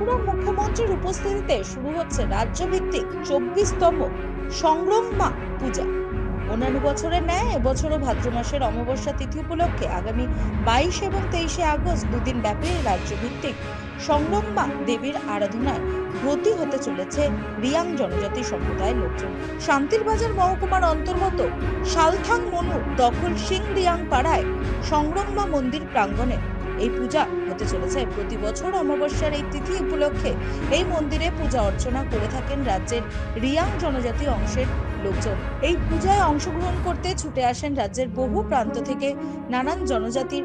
ত্রিপুরার মুখ্যমন্ত্রীর উপস্থিতিতে শুরু হচ্ছে রাজ্যভিত্তিক 24তম সংগ্রাম মা পূজা। অন্যান্য বছরের ন্যায় এবছরও ভাদ্র মাসের অমাবস্যা তিথি উপলক্ষে আগামী 22 এবং 23শে আগস্ট দুদিন ব্যাপী রাজ্যভিত্তিক সংগ্রাম মা দেবীর আরাধনায় ব্রতী হতে চলেছে রিয়াং জনজাতি সম্প্রদায়ের লোকজন। শান্তির বাজার মহকুমার অন্তর্গত সালথাং মনু দখল সিং রিয়াং পাড়ায় সংগ্রাম মা মন্দির প্রাঙ্গণে এই পূজা হতে চলেছে। প্রতি বছর অমাবস্যার এই তিথি উপলক্ষে এই মন্দিরে পূজা অর্চনা করে থাকেন রাজ্যের রিয়াং জনজাতি অংশের লোকজন। এই পূজায় অংশগ্রহণ করতে ছুটে আসেন রাজ্যের বহু প্রান্ত থেকে নানান জনজাতির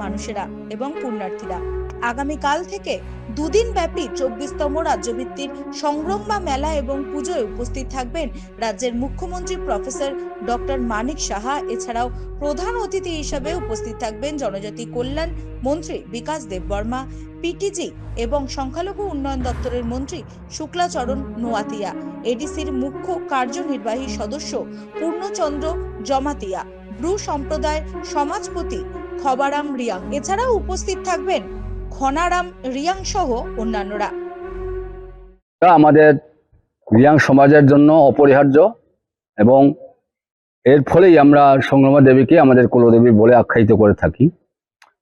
মানুষেরা এবং পুণ্যার্থীরা। আগামীকাল থেকে দুদিন ব্যাপী 24তম রাজ্যভিত্তিক সংগ্রাম মা মেলা এবং পুজোয় উপস্থিত থাকবেন রাজ্যের মুখ্যমন্ত্রী প্রফেসর ডক্টর মানিক সাহা। এছাড়াও প্রধান অতিথি হিসেবে উপস্থিত থাকবেন জনজাতি কল্যাণ মন্ত্রী বিকাশ দেববর্মা, পিটিজি এবং সংখ্যালঘু উন্নয়ন দপ্তরের মন্ত্রী শুক্লাচরণ নোয়াতিয়া, এডিসির মুখ্য কার্যনির্বাহী সদস্য পূর্ণচন্দ্র জমাতিয়া, ব্রু সম্প্রদায় সমাজপতি খবারাম রিয়াং। এছাড়াও উপস্থিত থাকবেন খনারাম রিয়াং সহ অন্যান্যরা। আমাদের রিয়াং সমাজের জন্য অপরিহার্য এবং এর ফলেই আমরা সংগ্রামা দেবীকে আমাদের কুলদেবী বলে আখ্যায়িত করে থাকি।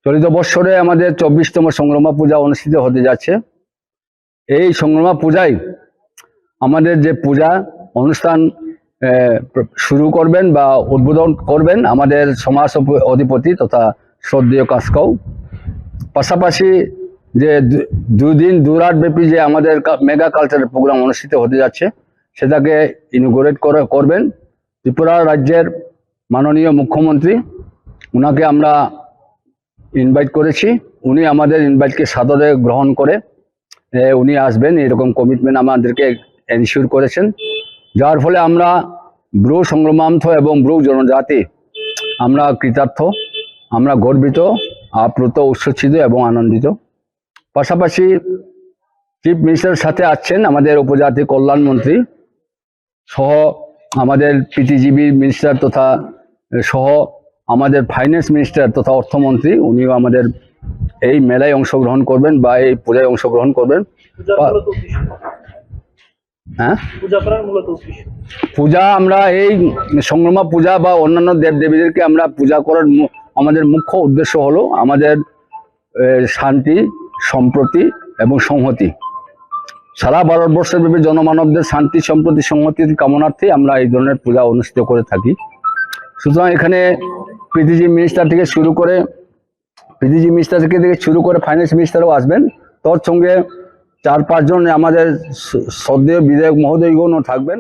চলিত বৎসরে আমাদের 24তম সংগ্রামা পূজা অনুষ্ঠিত হতে যাচ্ছে। এই সংগ্রামা পূজায় আমাদের যে পূজা অনুষ্ঠান শুরু করবেন বা উদ্বোধন করবেন আমাদের সমাজ অধিপতি তথা শ্রদ্ধেয় কাসকাও। পাশাপাশি যে দুদিন দুরাত ব্যাপী যে আমাদের মেগা কালচারাল প্রোগ্রাম অনুষ্ঠিত হতে যাচ্ছে সেটাকে ইনগুরেট করবেন ত্রিপুরা রাজ্যের মাননীয় মুখ্যমন্ত্রী। ওনাকে আমরা ইনভাইট করেছি, উনি আমাদের ইনভাইটকে সাদরে গ্রহণ করে উনি আসবেন এরকম কমিটমেন্ট আমাদেরকে এনশিওর করেছেন। যার ফলে আমরা ব্রু সংগ্রামান্থ এবং ব্রু জনজাতি আমরা কৃতার্থ, আমরা গর্বিত, আপ্লুত, উচ্ছ্বসিত এবং আনন্দিত। পাশাপাশি চিফ মিনিস্টারের সাথে আছেন আমাদের উপজাতি কল্যাণ মন্ত্রী সহ আমাদের পিটিজিবি মিনিস্টার তথা সহ আমাদের ফাইন্যান্স মিনিস্টার তথা অর্থমন্ত্রী, উনিও আমাদের এই মেলায় অংশগ্রহণ করবেন বা এই পূজায় অংশগ্রহণ করবেন। পূজা আমরা এই সংগ্রামা পূজা বা অন্যান্য দেবদেবীদেরকে আমরা পূজা করার আমাদের মুখ্য উদ্দেশ্য হলো আমাদের শান্তি, সম্প্রতি এবং সংহতি। সারা ভারতবর্ষের ব্যাপী জনমানবদের শান্তি, সম্প্রতি, সংহতির কামনার্থে আমরা এই ধরনের পূজা অনুষ্ঠিত করে থাকি। সুতরাং এখানে পিটিজি মিনিস্টার থেকে শুরু করে ফাইন্যান্স মিনিস্টারও আসবেন। তোর সঙ্গে 4-5 জন আমাদের শ্রদ্ধেয় বিধায়ক মহোদয়গণও থাকবেন।